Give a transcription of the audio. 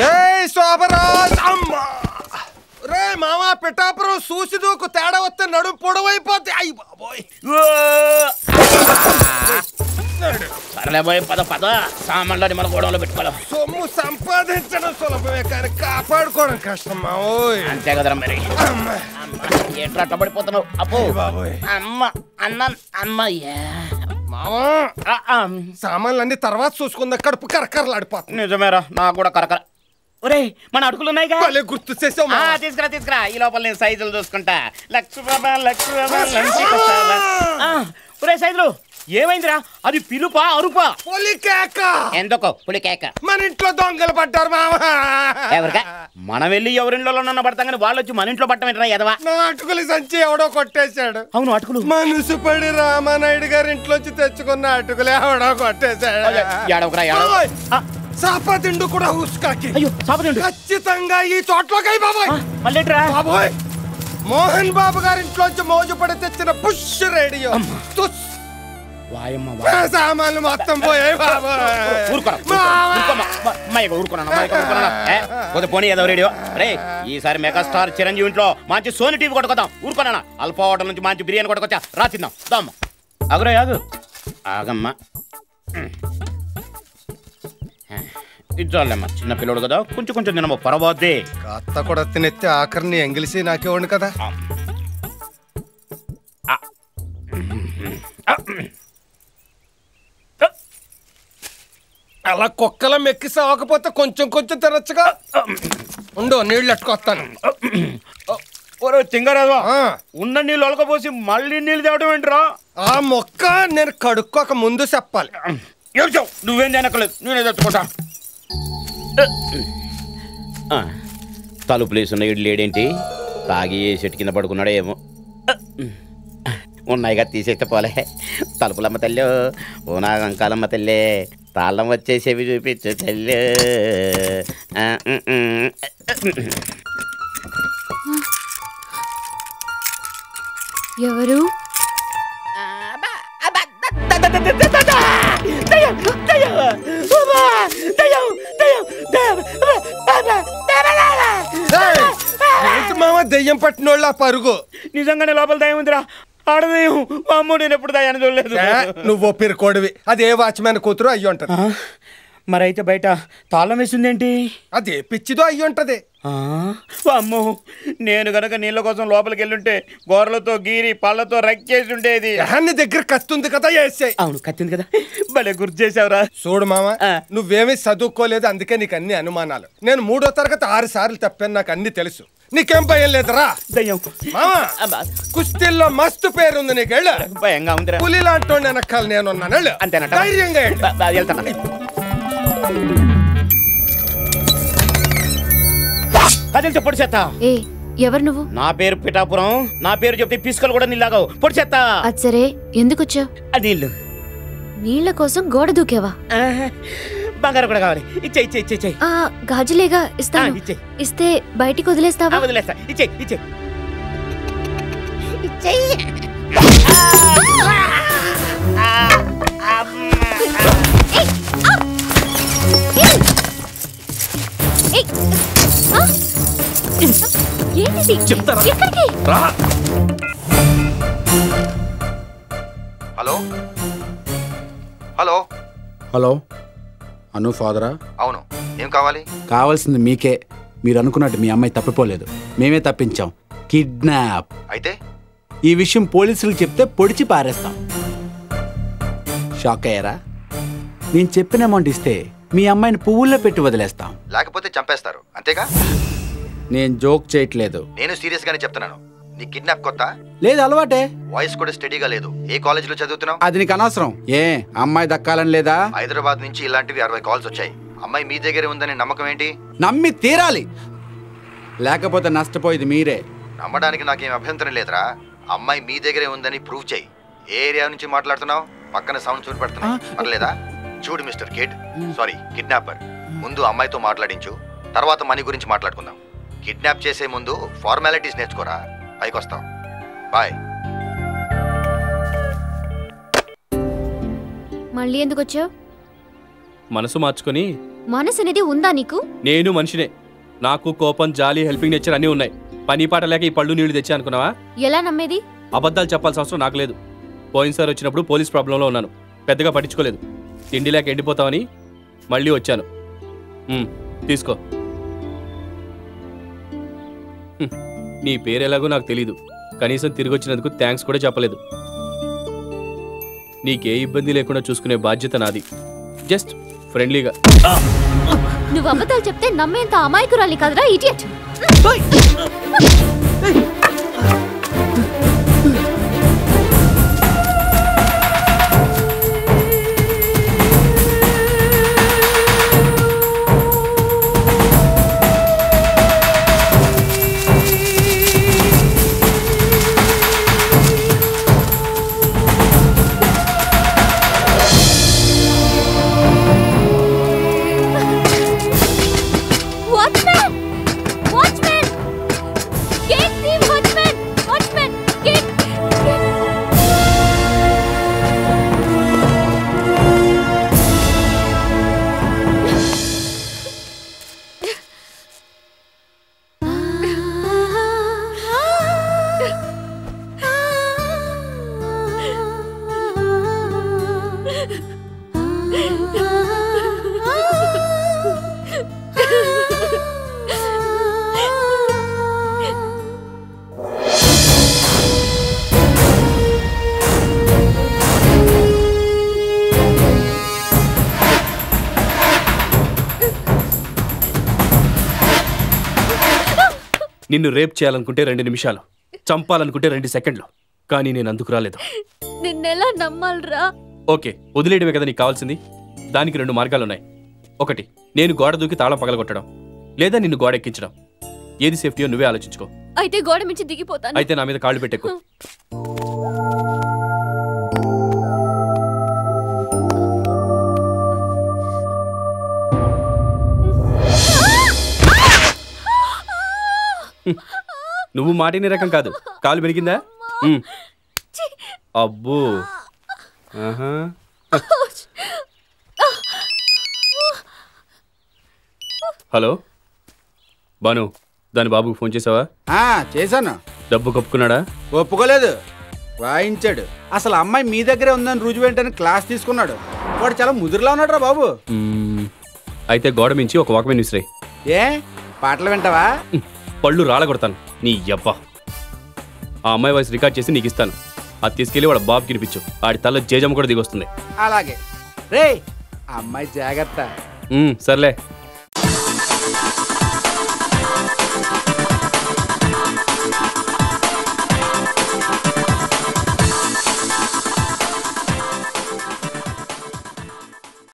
జై శోభరాజ్ అమ్మ రే మామ పిఠాపురం చూసి దూకు తేడా వస్తే నడుము పొడవైపోతే అయ్యి బాబోయ్ సరేలే పోయి పద పద సామాన్లని మన గోడంలో పెట్టుకోవాలి. సొమ్ము సంపాదించడం సులభమే కానీ కాపాడుకోవడం కష్టం మావోయ్. అంతే కదరా మరి. ఏంట్రా అట్లా పడిపోతున్నావు? అబ్బో బాబోయ్ అమ్మ అన్న అమ్మయ్యా మావా సామాన్లన్నీ తర్వాత చూసుకుందా కడుపు కరకరలాడిపోతుంది. నిజమేరా నాకు కూడా కరకర. ఒరే మన అడుగులు ఉన్నాయిగా గుర్తు చేసావు. తీసుకురా తీసుకురా ఈ లోపల నేను సైజులు చూసుకుంటా. లక్ష్మీబాబా ఒరే సైజులు ఏమైందిరా? అది పిలుపా అరుపా? పులికేక. ఎందుకో పులికేక? మన ఇంట్లో దొంగలు పడ్డారు మామ. ఎవరికా? మనం వెళ్ళి ఎవరింట్లో పడతాం కానీ వాళ్ళు వచ్చి మన ఇంట్లో పట్టమేంటరా ఎదవా? నా అటుకులు సంచి ఎవడో కొట్టేశాడు. అవును అటుకులు మనసు పడి రామానాయుడు గారి ఇంట్లోంచి తెచ్చుకున్న అటుకులు ఎవడో కొట్టేశాడు. సాపతిండు కూడా హుస్కాకి. అయ్యో సాపతిండు ఖచ్చితంగా ఈ తోటలోకి బాబోయ్. మళ్ళేట్రా బాబోయ్ మోహన్ బాబు గారి ఇంట్లోంచి మోజు పడి తెచ్చిన పుష్ రేడియో సామాన్లు మొత్తం పోయాయి పోనీ ఏదో రేడియో. రే ఈసారి మెగాస్టార్ చిరంజీవి ఇంట్లో మంచి సోనీ టీవీ కొట్టుకొద్దాం. ఊరుకోనా అల్పా హోటల్ నుంచి మంచి బిర్యానీ కొట్టుకొచ్చా రాసిద్దాం. దామ్మా ఆగురా ఆగు ఆగమ్మా. ఇచ్చాలేమ్మా చిన్న పిల్లడు కదా కొంచెం కొంచెం తినమ్మ పర్వాదే. అత్త కూడా తినెత్తి ఆఖరిని ఎంగిలిసి నాకేవండి కదా. అలా కుక్కల మెక్కి సావకపోతే కొంచెం కొంచెం తినచ్చుగా. ఉండు నీళ్ళు ఎట్టుకొస్తాను. తింగరాదు ఉన్న నీళ్ళు ఒలకపోసి మళ్ళీ నీళ్ళు తేవడం ఏంట్రా? ఆ మొక్క నేను కడుక్కోక ముందు చెప్పాలి. నువ్వేం తినక్కలేదు నేనే తెచ్చుకుంటా. తలుపులేసి ఉన్న ఇడ్లు లేడేంటి? తాగి చెట్టు కింద పడుకున్నాడో ఏమో. ఉన్నాయిగా తీసేస్తే పోలే. తలుపులమ్మ తల్లి ఓ నాగంకాలమ్మ తల్లి తాళం వచ్చేసేవి చూపించు తల్లి. ఎవరు? మామ దెయ్యం పట్టినోళ్ళ పరుగు. నిజంగానే లోపల దయ్యం ఉందిరా. ఆడదయ్యం అమ్మో నేను ఎప్పుడు దయ్యాన్ని చూడలేదు. నువ్వు పిరికోడివి. అదే వాచ్మెన్ కూతురు అయ్యి ఉంటది. మరైతే బయట తాళం వేసిందేంటి? అదే పిచ్చిదో అయ్యి ఉంటది. అమ్మో నేను గనక నీళ్ళ కోసం లోపలికి వెళ్ళుంటే గోరలతో గీరి పళ్ళతో రక్కేసి ఉండేది. నీ దగ్గర కత్తుంది కదా వేసాయి. అవును కత్తింది కదా. భలే గుర్తు చేసావురా. చూడు మామ నువ్వేమీ చదువుకోలేదు అందుకే నీకు అన్ని అనుమానాలు. నేను 3వ తరగతి 6 సార్లు తప్పాను. నాకు అన్ని తెలుసు. నీకేం భయం లేదురా? కుస్తీల్లో మస్తు పేరుంది నీకు. భయంగా ఉంది. పులి లాంటి వెనకాల నేనున్నాను. అంతేనా? ధైర్యంగా వెళ్తాను. కదిలితే పొడి చేస్తా. ఎవరు నువ్వు? నా పేరు పిఠాపురం. నా పేరు చెప్తే పిసుకలు కూడా నీళ్ళాగావు. పొడి చేస్తా. అది సరే ఎందుకు వచ్చావు? నీళ్ళు. నీళ్ల కోసం గోడ దూకేవా? బంగారం కూడా కావాలి. ఇచ్చే ఇచ్చే ఇచ్చే ఇచ్చే. గాజులేగా ఇస్తాను. ఇస్తే బయటికి వదిలేస్తావా? వదిలేస్తా. ఇచ్చే ఇచ్చే ఇచ్చే. చెప్తారా? హలో హలో హలో అను ఫాదరా? అవును. ఏం కావాలి? కావాల్సింది మీకే. మీరు అనుకున్నట్టు మీ అమ్మాయి తప్పిపోలేదు. మేమే తప్పించాం. కిడ్నాప్. అయితే ఈ విషయం పోలీసులకు చెప్తే పొడిచి పారేస్తాం. షాక్ అయ్యారా? నేను చెప్పిన అమౌంట్ ఇస్తే మీ అమ్మాయిని పువ్వుల్లో పెట్టి వదిలేస్తాం. లేకపోతే చంపేస్తారు అంతేగా? నేను జోక్ చేయట్లేదు. నేను సీరియస్ గానే చెప్తున్నాను. నీ కిడ్నాప్ కొత్త? లేదు అలవాటే. వాయిస్ కూడా స్టడీగా లేదు. ఏ కాలేజీలో చదువుతున్నావు? అది నీకు అనవసరం. ఏ అమ్మాయి దక్కాలని లేదా? హైదరాబాద్ నుంచి ఇలాంటివి 60 కాల్స్ వచ్చాయి. అమ్మాయి మీ దగ్గరే ఉందని నమ్మకం ఏంటి? నమ్మి తీరాలి. లేకపోతే నష్టపోయేది మీరే. నమ్మడానికి నాకేం అభ్యంతరం లేదురా. అమ్మాయి మీ దగ్గరే ఉందని ప్రూవ్ చేయి. ఏ ఏరియా నుంచి మాట్లాడుతున్నావు? పక్కన సౌండ్ చూసి పడుతున్నా. పర్లేదా? చూడు మిస్టర్ కిడ్, సారీ కిడ్నాపర్, ముందు అమ్మాయితో మాట్లాడించు. తర్వాత మనీ గురించి మాట్లాడుకుందాం. కిడ్నాప్ చేసే ముందు ఫార్మాలిటీస్ నేర్చుకోరా. పైకి వస్తాం. బాయ్. మళ్ళీ ఎందుకు వచ్చావు? మనసు మార్చుకొని మనసు అనేది ఉందా నీకు? నేను మనిషినే, నాకు కోపం, జాలి, హెల్పింగ్ నేచర్ అన్నీ ఉన్నాయి. పని పాట లేక ఈ పళ్ళు నీళ్లు తెచ్చా అనుకున్నావా? ఎలా నమ్మేది? అబద్ధాలు చెప్పాల్సిన అవసరం నాకు లేదు. పోయినసారి వచ్చినప్పుడు పోలీస్ ప్రాబ్లంలో ఉన్నాను, పెద్దగా పట్టించుకోలేదు. తిండి లేక ఎండిపోతామని మళ్ళీ వచ్చాను. తీసుకో. నీ పేరెలాగో నాకు తెలీదు, కనీసం తిరిగి వచ్చినందుకు థ్యాంక్స్ కూడా చెప్పలేదు. నీకే ఇబ్బంది లేకుండా చూసుకునే బాధ్యత నాది. జస్ట్ ఫ్రెండ్లీగా. నువ్వు అబద్ధాలు చెప్తే నమ్మేంత అమాయకురాలి కదరా ఇడియట్. నిన్ను రేప్ చేయాలనుకుంటే 2 నిమిషాలు, చంపాలనుకుంటే 2 సెకండ్లు, కానీ నేను అందుకు రాలేదు. నిన్నెలా నమ్మాలరా? ఓకే, వదిలేయడమే కదా నీకు కావాల్సింది. దానికి 2 మార్గాలున్నాయి. ఒకటి, నేను గోడ దూకి తాళం పగలగొట్టడం, లేదా నిన్ను గోడ ఎక్కించడం. ఏది సేఫ్టీయో నువ్వే ఆలోచించుకో. అయితే గోడ మించి దిగిపోతాను. అయితే నా మీద కాళ్ళు పెట్టెక్కు. నువ్వు మాటిని రకం కాదు. కాలు బెనికిందా? అబ్బో. హలో బాను, దాని బాబుకు ఫోన్ చేసావా? చేశాను. డబ్బు కప్పుకున్నాడా? ఒప్పుకోలేదు, వాయించాడు. అసలు అమ్మాయి మీ దగ్గరే ఉందని రుజువు ఏంటని క్లాస్ తీసుకున్నాడు. వాడు చాలా ముదురులా ఉన్నాడు రా బాబు. అయితే గోడ మించి ఒక వాక్మెన్ విసిరాయి. ఏ పాటలు వింటావా? పళ్ళు రాళ్ళ కొడతాను నీ యవ్వ. ఆ అమ్మాయి వాయిస్ రికార్డ్ చేసి నీకు ఇస్తాను. అది తీసుకెళ్ళి వాడు బాబుకి వినిపించు. ఆడి తల జేజమ్మ కూడా దిగొస్తుంది. అలాగే రే, అమ్మాయి జాగ్రత్త. సర్లే.